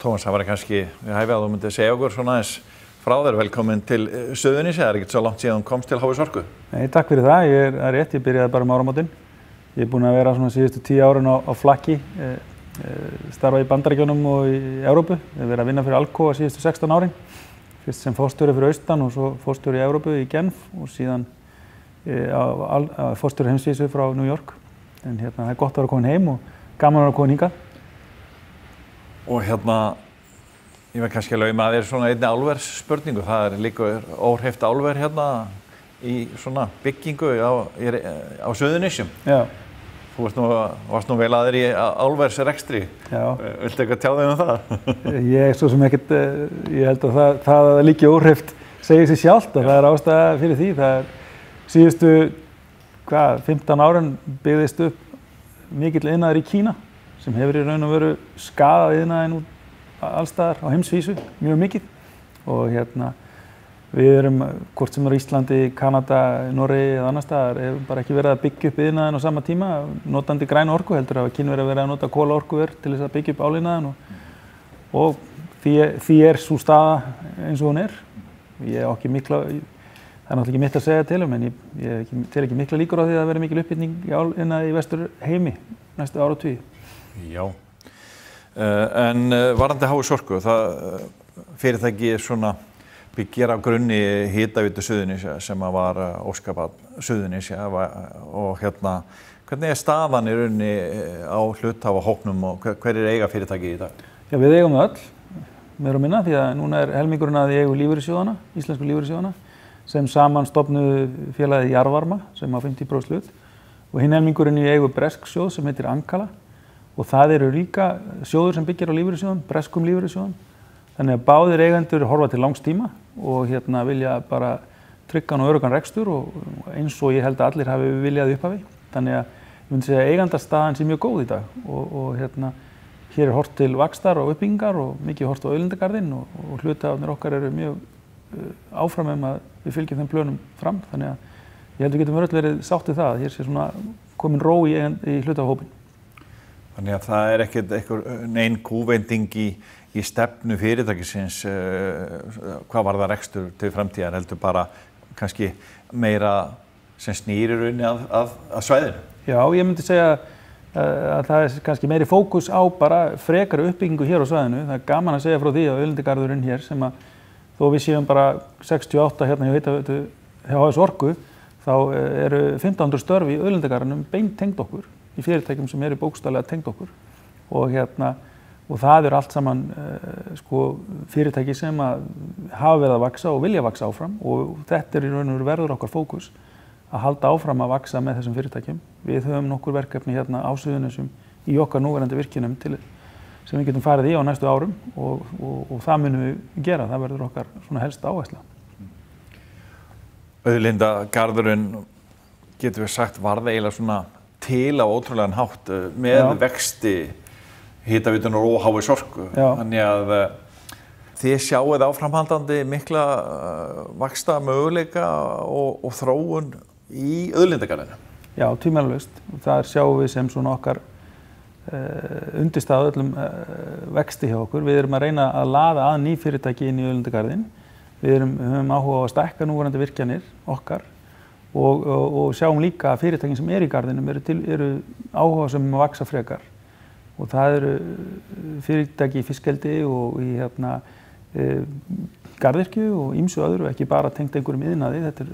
Tómas, það var kannski við hæfi að þú myndir segja okkur svona aðeins frá þér, velkomin til Suðurnesja, það ekkert svo langt síðan þú komst til HS Orku. Nei, takk fyrir það, það er rétt, ég byrjaði bara áramótin. Ég er búinn að vera svona síðustu 10 árin á flakki, starfa í Bandaríkjunum og í Evrópu. Ég hef verið að vinna fyrir Alcoa síðustu 16 árin, fyrst sem forstjóri fyrir austan og svo forstjóri í Evrópu í Genf og síðan forstjóri heimsvísu frá New York. En það er gott að vera komin heim og gaman að vera komin hingað. Og ég var kannski að lauma að þér svona einni álversspurningu. Það er líka óhreyft álver í svona byggingu á Suðurnesjum. Já. Þú varst nú vel að þér í álversrekstri. Já. Viltu eitthvað tjá þig það? Ég svo sem ekkert, ég held að það líki óhreyft segir sig sjálft og það er ástæða fyrir því. Það er síðustu, 15 árin byggðist upp mikill iðnaður í Kína sem hefur í raun og veru skaðað iðnaðinn út allstaðar á heimsvísu, mjög mikið. Og við erum, hvort sem er á Íslandi, Kanada, Noregi eða annar staðar, hefur bara ekki verið að byggja upp iðnaðinn á sama tíma, notandi græna orku, heldur hafa Kínverjar verið að nota kolaorkuver til þess að byggja upp áliðnaðinn og því er sú staða eins og hún er. Ég á ekki mikla, það er náttúrulega ekki mitt að segja til en ég tel ekki mikla líkur á því að vera mikil uppbygging í áliðnaði í vestur heimi næstu áratugi. Já, en varðandi HS Orku, það fyrirtæki svona byggir á grunni Hitaveitu Suðurnesja sem var óskapað Suðurnesja og hvernig er staðan í rauninni á hluthafahópnum og hverjir eiga fyrirtæki í dag? Já, við eigum öll, meira og minna, því að núna er helmingurinn að eigu lífeyrissjóðanna, íslensku lífeyrissjóðanna, sem saman stofnuðu félagið Jarðvarma sem á 50% hlut og hinn helmingurinn í eigu bresk sjóð sem heitir Ankala og það eru líka sjóður sem byggir á lífeyrissjóðum, breskum lífeyrissjóðum. Þannig að báðir eigendur horfa til langs tíma og vilja bara tryggan og öruggan rekstur og eins og ég held að allir hafi viljað upphafi. Þannig að ég myndi segja að eigendastaðan sé mjög góð í dag og hér er hort til vaxtar og uppbyggingar og mikið hort á auðlindagarðinn og hluthafarnir okkar eru mjög áfram að við fylgjum þeim plönum fram. Þannig að ég held við getum öll verið sátt við það að hér sé svona komin ró í hluthafahópinn. Þannig að það er ekkert nein kúvending í stefnu fyrirtækisins hvað var það rekstur til framtíðar heldur bara kannski meira sem snýr í rauninni að svæðinu? Já, ég myndi segja að það er kannski meiri fókus á bara frekari uppbyggingu hér á svæðinu. Það er gaman að segja frá því að auðlindagarðurinn hér sem að þó við séum bara 68 hjá Hitaveitu hjá HS Orku þá eru 1500 störf í auðlindagarðinum beint tengd okkur í fyrirtækjum sem eru bókstaflega tengd okkur og það eru allt saman fyrirtæki sem hafa verið að vaxa og vilja vaxa áfram og þetta er í raun og veru verður okkar fókus að halda áfram að vaxa með þessum fyrirtækjum. Við höfum nokkur verkefni á Suðurnesjum í okkar núverandi virkjunum sem við getum farið í á næstu árum og það munum við gera, það verður okkar svona helsta áhersla. Auðlindagarðurinn getur við sagt varð eiginlega svona til á ótrúlegan hátt með vexti Hitaveitunar og HS Orku. Þannig að þið sjáið áframhaldandi mikla vaxta möguleika og þróun í auðlindagarðinu. Já, tvímælalaust. Það sjáum við sem svona okkar undirstaða öllum vexti hjá okkur. Við erum að reyna að laða að ný fyrirtæki inn í auðlindagarðin. Við höfum áhuga á að stækka núverandi virkjanir okkar og sjáum líka að fyrirtækin sem í garðinum eru áhuga sem að vaxa frekar. Og það eru fyrirtæki í fiskeldi og í garðyrkju og ýmsu öðru, ekki bara tengt einhverjum iðnaði, þetta er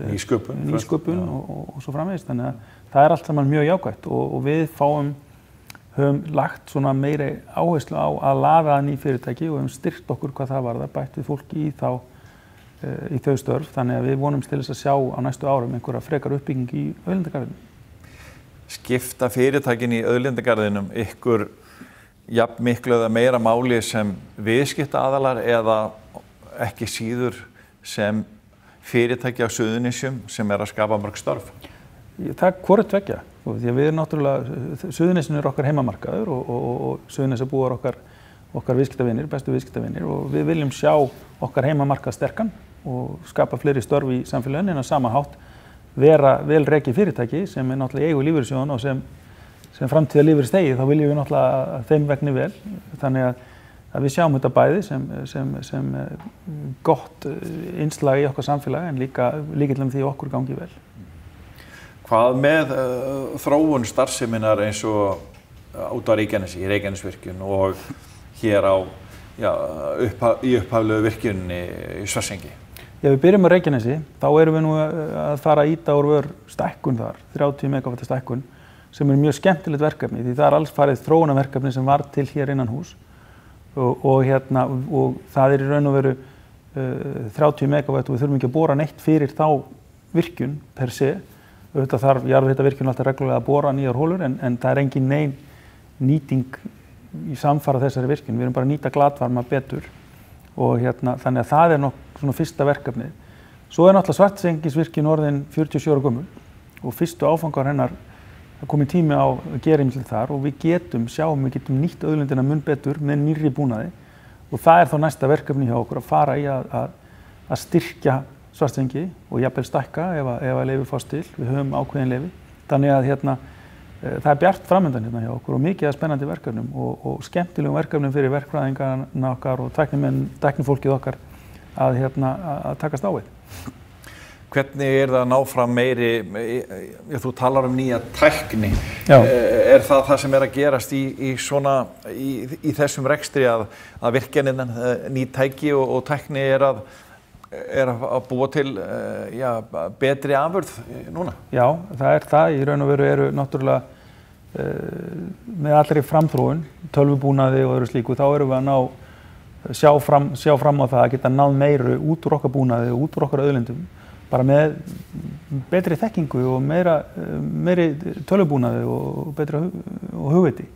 nýsköpun og svo framvegis. Þannig að það er allt saman mjög jákvætt og við höfum lagt svona meiri áherslu á að laða að ný fyrirtæki og höfum styrkt okkur hvað það varðar, bætt við fólki í þau störf. Þannig að við vonumst til þess að sjá á næstu árum einhverja frekar uppbygging í auðlindagarðinum. Skipta fyrirtækin í auðlindagarðinum ykkur jafn miklu eða meira máli sem viðskiptaaðilar eða ekki síður sem fyrirtæki á Suðurnesjum sem að skapa mörg störf? Það er hvort tveggja. Því að við náttúrulega, Suðurnesin okkar heimamarkaður og Suðurnesjabúar okkar viðskiptavinir, bestu viðskiptavinir og við viljum sjá okkar heimamarkað sterkan og skapa fleiri störf í samfélaginu en á sama hátt vera vel rekið fyrirtæki sem náttúrulega eigu lífeyrissjóðanna og sem framtíðar lífeyrisþegi, þá viljum við náttúrulega þeim vegni vel. Þannig að að við sjáum þetta bæði sem gott innslag í okkar samfélagi en líka lykillinn því okkur gangi vel. Hvað með þróun starfseminnar eins og út á Reykjanesi, í Reykjanesvirkjun og hér á í upphaflegu virkjunni í Svartsengi? Við byrjum á Reykjanesi, þá erum við nú að fara að ýta úr stækkun þar, 30 megavatta stækkun, sem mjög skemmtilegt verkefni, því það alls farið þróunarverkefni sem var til hér innan hús og það í raun og veru 30 megavatt og við þurfum ekki að bora neitt fyrir þá virkjun per se. Auðvitað þarf jarðhitavirkjun alltaf reglulega að bora nýjar hólur en það er engin nein nýting í samfara þessari virkjun. Við erum bara að nýta glatvarma betur og þannig að það er svona fyrsta verkefnið. Svo er náttúrulega Svartsengisvirkjun orðin 47 ára gömul og fyrstu áfangar hennar komið tími á gerimsli þar og við getum nýtt auðlindina mun betur með nýrri búnaði og það er þá næsta verkefni hjá okkur að fara í að styrkja Svartsengi og jafnvel stækka ef að leyfi fást til. Við höfum ákveðin leyfi. Þannig að það er bjart framöndan hjá okkur og mikið af spennandi verkefnum og skemmtilegum verkefnum fyrir verkfræðingarna okkar og tæknifólkið okkar að takast á við. Hvernig er það að ná fram meiri, þú talar nýja tækni, er það sem er að gerast í þessum rekstri að virkjaninn, ný tæki og tækni er að búa til betri afurð núna? Já, það er það. Í raun og veru eru náttúrulega með allri framþróun, tölvubúnaði og öðru slíku, þá erum við að sjá fram á það að geta náð meiru út úr okkar búnaði og út úr okkar auðlindum, bara með betri þekkingu og meiri tölvubúnaði og betra hugviti.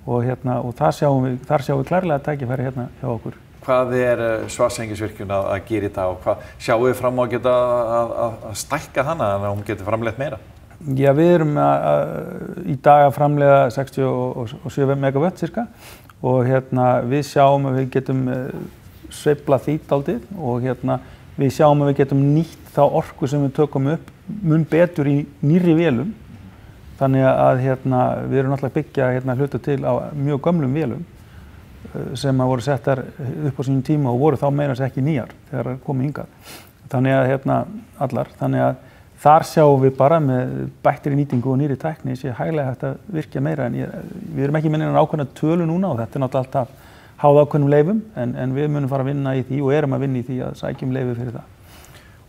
Og þar sjáum við klárlega tækifæri hérna hjá okkur. Hvað er Svartsengisvirkjun að gera í dag og hvað sjáum við fram á að geta að stækka hana en að hún geti framleitt meira? Já, við erum í dag að framleiða 67 megavatt cirka og við sjáum að við getum sveiflað því dálítið og við sjáum að við getum nýtt þá orku sem við tökum upp mun betur í nýrri vélum. Þannig að við erum náttúrulega að byggja hluta til á mjög gömlum vélum sem voru settar upp á sínum tíma og voru þá meira sér ekki nýjar þegar það komið hingað. Þannig að þar sjáum við bara með bættri nýtingu og nýri tækni sé hæglega hægt að virkja meira en við erum ekki með neina ákveðna tölu núna og þetta er náttúrulega alltaf háð ákveðnum leyfum en við munum fara að vinna í því og erum að vinna í því að sækjum leyfi fyrir það.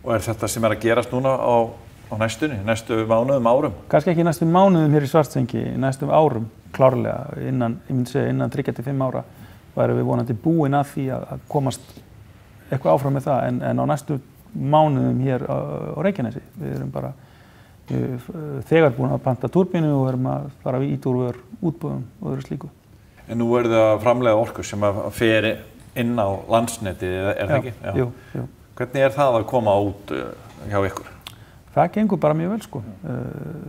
Og er þetta sem er að gerast núna á næstunni, næstu mánuðum, árum? Kannski ekki næstu mánuðum hér í Svartsengi, næstu árum klárlega innan 3-5 ára værum við vonandi búin að því að komast eitthvað áfram með það en á næstu mánuðum hér á Reykjanesi. Við erum bara þegar búin að panta túrbínu og erum að fara í ídúrvör útboðum og öðru slíku. En nú er það að framleiða orku sem að fer inn á landsneti, er það ekki? Já. Jú. Hvernig er það að koma út hjá ykkur? Það gengur bara mjög vel sko.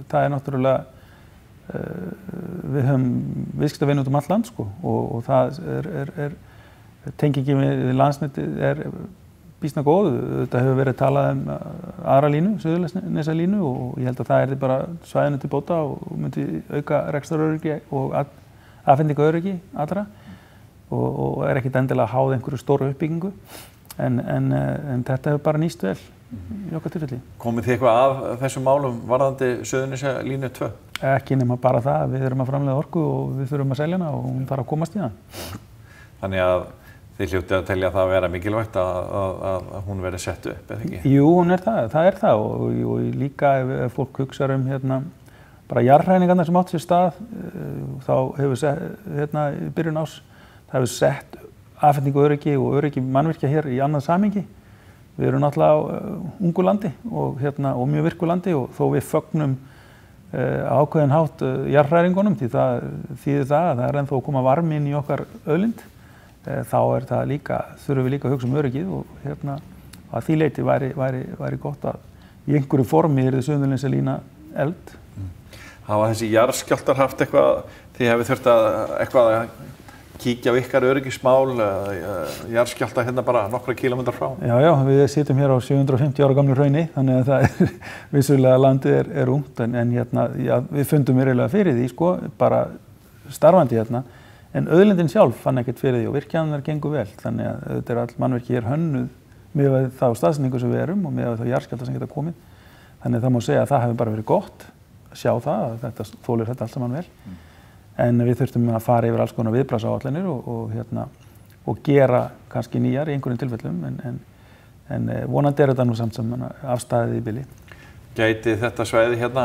Það er náttúrulega, við höfum viðskiptavini út all land sko og það tengingin við landsneti er býsna góð. Þetta hefur verið talað aðra línu, Suðurnesja línu og ég held að það er bara svæðinu til bóta og myndi auka rekstraröryggi og afhendingaröryggi allra og er ekkert endilega háð einhverju stóru uppbyggingu en þetta hefur bara nýst vel í okkar tilfelli. Komið þið eitthvað að þessum málum varðandi Suðurnesja línu 2? Ekki nema bara það, við erum að framleiða orku og við þurfum að selja hana og hún þarf að komast í það. Þannig að þið hljótið að telja það að vera mikilvægt að hún verði sett upp, eða ekki? Jú, hún er það og líka ef fólk hugsar bara jarðhræringarnar sem átt sér stað, þá hefur í byrjun árs, það hefur sett afhendingu öryggi og öryggi mannvirkja hér í annað samhengi. Við erum náttúrulega á ungu landi og mjög virku landi og þó við fögnum ákveðin hátt jarðhræringunum því það þýðir það að það er ennþá að koma varmi inn í okkar auðlind, þá er það líka, þurfum við líka að hugsa öryggið og að því leyti væri gott að í einhverju formi yrði Suðurnesja lína eld. Hafa þessi jarðskjálftar haft eitthvað, þið hefur þurft að kíkja á ykkar öryggismál, jarðskjálfta hérna bara nokkra kílómetrar frá? Já, við sitjum hér á 750 ára gamlu hrauni, þannig að það er vissulega landið ungt en við fundum verulega fyrir því, sko, bara starfandi hérna, En auðlindin sjálf fann ekkert fyrir því og virkjanirnar gengur vel. Þannig að auðvitað all mannvirki hönnuð með þá staðsetningu sem við erum og með þá jarðskjálfta sem geta komið. Þannig að það má segja að það hefur bara verið gott að sjá það, að þetta þolir þetta allt saman vel. En við þurftum að fara yfir alls konar viðbragðsáætlanir og gera kannski nýjar í einhverjum tilfellum, en vonandi þetta nú samt sem afstæðið í bili. Gæti þetta svæði hérna,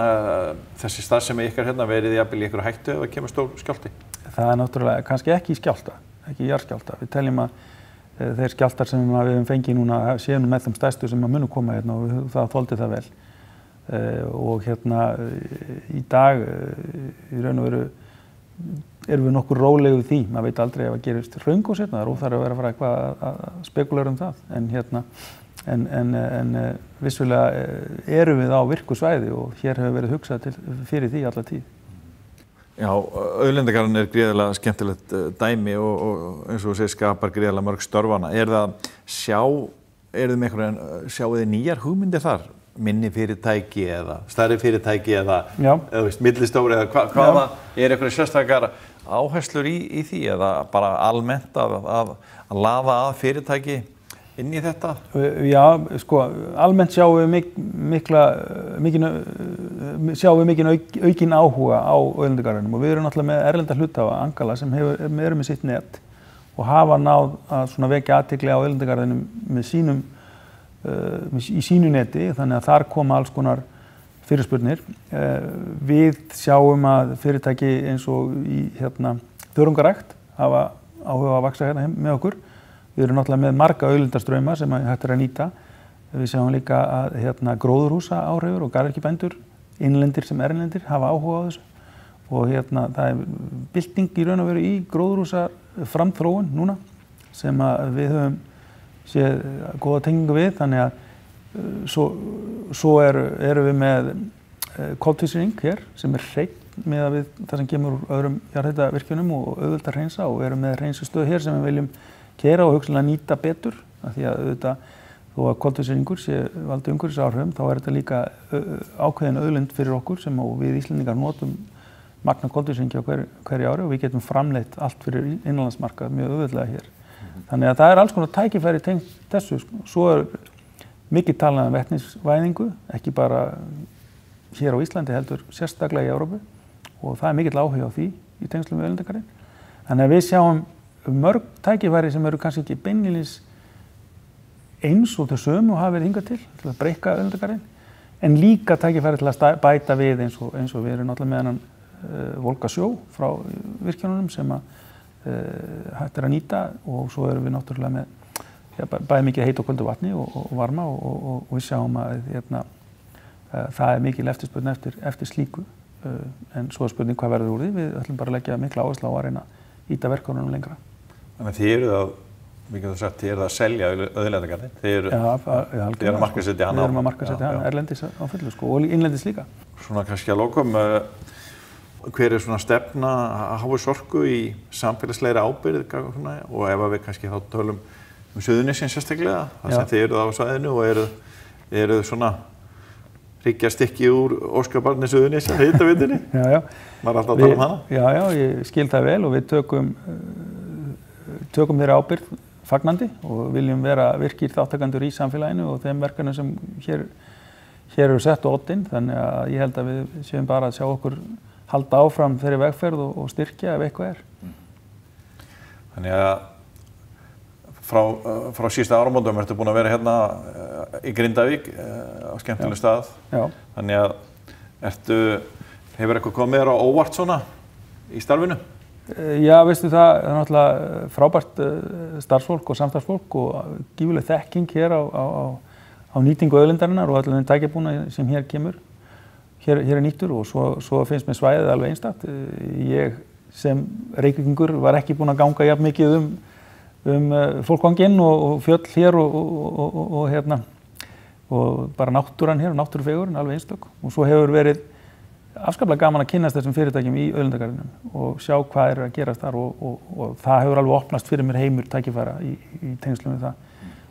þessi starfsemi ykkar hérna, verið jafnvel í einhverju hættu ef það kemur stór skjálfti? Það náttúrulega kannski ekki í skjálfta, ekki í jarðskjálfta. Við teljum að þeir skjálftar sem við höfum fengið núna séu nú með þeim stærstu sem munu koma hérna og það þoldi það vel. Og hérna í dag í raun og veru erum við nokkur rólegir því. Maður veit aldrei ef að gerist hraungos hérna, það er óþarfi að vera að fara eitthvað að spekulera það. En vissulega erum við á virku svæði og hér hefur verið hugsað fyrir því alla tíð. Já, Auðlindagarðurinn gríðarlega skemmtilegt dæmi og eins og þú segir skapar gríðarlega mörg störfana. Sjáu þið nýjar hugmyndir þar? Minni fyrirtæki eða stærri fyrirtæki eða millistóri eða hvaða einhverju sérstakar áherslur í því eða bara almennt að laða að fyrirtæki inn í þetta? Já, sko, almennt sjáum við mikinn aukinn áhuga á Auðlindagarðinum og við erum náttúrulega með erlenda hluthafa, Angala, sem eru með sitt net og hafa náð að svona vekja athygli á Auðlindagarðinum með í sínu neti, þannig að þar koma alls konar fyrirspurnir. Við sjáum að fyrirtæki eins og í þörungarækt hafa áhuga að vaxa hérna með okkur. Við erum náttúrulega með marga auðlindastrauma sem hægt að nýta. Við sjáum líka að gróðurhúsa áhrifur og garðyrkjubændur, innlendir sem erlendir, hafa áhuga á þessu. Og það er bylting í raun og veru í gróðurhúsa framþróun núna sem að við höfum séð góða tengingu við, þannig að svo erum við með koltvísýring hér sem hreinn miðað við það sem kemur úr öðrum jarðhitavirkjunum og auðvelt að hreinsa og erum með hreinslustöð hér sem við viljum keyra og hugsanlega nýta betur af því að auðvitað þó að koltvísýringur sé valdi umhverfisáhrifum þá þetta líka ákveðin auðlind fyrir okkur sem og við Íslendingar notum magna koltvísýringi á hverju ári og við getum framleitt allt fyrir innanlandsmarkað mjög auðveldlega hér. Þannig að það er alls konar tækifæri tengt þessu. Svo mikið talað vetnisvæðingu, ekki bara hér á Íslandi heldur sérstaklega í Evrópu og það er mikill áhugi á því í tengslum við Auðlindagarðinn. Þannig að við sjáum mörg tækifæri sem eru kannski ekki beinlínis eins og þau sömu og hafa verið hingað til að breikka Auðlindagarðinn, en líka tækifæri til að bæta við eins og við erum náttúrulega með þennan volgasjó frá virkjununum sem að hægt að nýta og svo erum við náttúrulega með bæði mikið heit og köldu vatni og varma og við sjáum að það er mikil eftirspurn eftir slíku en svo er spurning hvað verður úr því, við ætlum bara að leggja mikla áherslu á að reyna að ýta verkefnunum lengra. Þannig að þið eruð að selja Auðlindagarðinn, þið eruð að markaðssetja hann á. Við erum að markaðssetja hann erlendis á fullu og innlendis líka. Svona kannski að lokum, hver er svona stefna Háisorku í samfélagslegri ábyrgð og ef við kannski þá tölum Suðurnesin sérstaklega, þar sem þið eruð á svæðinu og eruð svona hryggjarstykki úr óskabarni Suðurnesja, hitaveitunni. Maður er alltaf að tala hana. Já, ég skil það vel og við tökum þeirra ábyrgð fagnandi og viljum vera virkir þáttakendur í samfélaginu og þeim verkefnum sem hér eru sett á oddinn, þannig að ég held að við séum bara að sjá okkur halda áfram þeirri vegferð og styrkja ef eitthvað er. Þannig að frá síðustu áramótum ertu búin að vera hérna í Grindavík á skemmtilegum stað. Já. Þannig að hefur eitthvað komið þér á óvart svona í starfinu? Já, veistu það er náttúrulega frábært starfsfólk og samstarfsfólk og gífurleg þekking hér á nýtingu auðlindarinnar og allir þeim tækjabúnaði sem hér kemur. Hér er nýttur og svo finnst mér svæðið alveg einstakt. Ég sem Reykvíkingur var ekki búinn að ganga jafn mikið fólkvanginn og fjöll hér og bara náttúran hér og náttúrufegurinn alveg einstök. Og svo hefur verið afskaplega gaman að kynnast þessum fyrirtækjum í Auðlindagarðinum og sjá hvað er að gerast þar og það hefur alveg opnast fyrir mér heimur tækifæra í tengslum við það.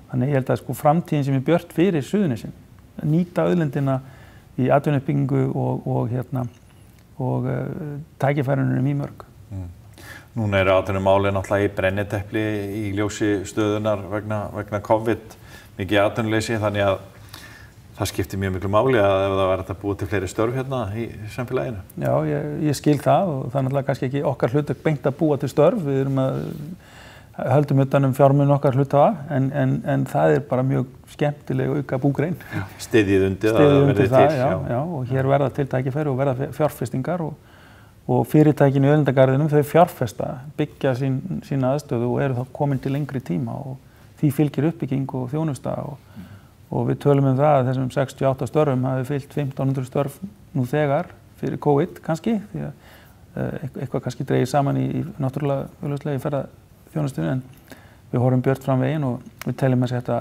Þannig ég held að sko framtíðin sem er björt fyrir Suðurnesin, nýta auðlindina í atvinnuuppbyggingu og tækifærunum í mörg. Núna eru atvinnumálin náttúrulega í brennitepli í ljósi stöðunar vegna COVID, mikið atvinnuleysi, þannig að það skiptir mjög miklu máli að ef það verður að búa til fleiri störf hérna í samfélaginu. Já, ég skil það og það er náttúrulega kannski ekki okkar hlutverk beint að búa til störf. Við erum að höldum utan fjármun okkar hluthafa en það er bara mjög skemmtileg auka búgrein. Styðjið undir það að verði til. Já, og hér verða til tækifæri og verða fjárfestingar og fyrirtækin í auðlindagarðinum þau fjárfesta, byggja sína aðstöðu og eru þá komin til lengri tíma og því fylgir uppbygging og þjónusta og við tölum það að þessum 68 störfum hafi fylgt 1500 störf nú þegar fyrir COVID kannski, því að eitthvað kannski dreigir saman í náttúrulega augljóslega í ferðaþjónustunni en við horfum björt fram veginn og við teljum að þetta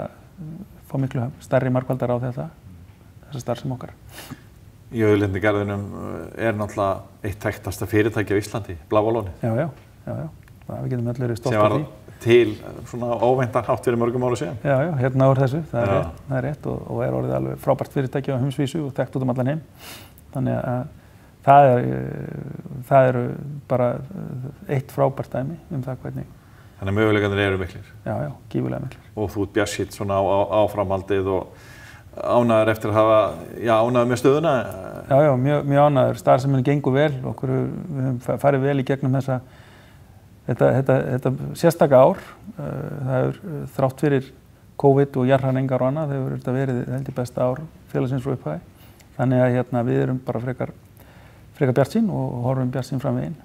fá miklu stærri margfaldar á þessa starfsemi okkar. Í auðlindagarðinum náttúrulega eitt þekktasta fyrirtæki á Íslandi, Bláa lónið. Já, við getum öll verið stolt af því. Sem var til svona óvæntan hátt fyrir mörgum árum síðan. Já, hérna úr þessu, það er rétt og er orðið alveg frábært fyrirtæki á heimsvísu og þekkt út allan heim. Þannig að það eru bara eitt frábært dæmi það hvernig. Þannig að möguleikarnir eru miklir. Já, gífurlega miklir. Og þú ert bjartsýnn svona á áframhaldið og ánægður eftir að hafa, ánægður með stöðuna? Já, mjög ánægður. Starfsemin gengur vel. Við höfum farið vel í gegnum þetta sérstaka ár. Það hefur þrátt fyrir COVID og jarðhræringar og annað, það hefur þetta verið heldur besta ár félagsins frá upphafi. Þannig að við erum bara frekar bjartsýn og horfum bjartsýn fram veginn.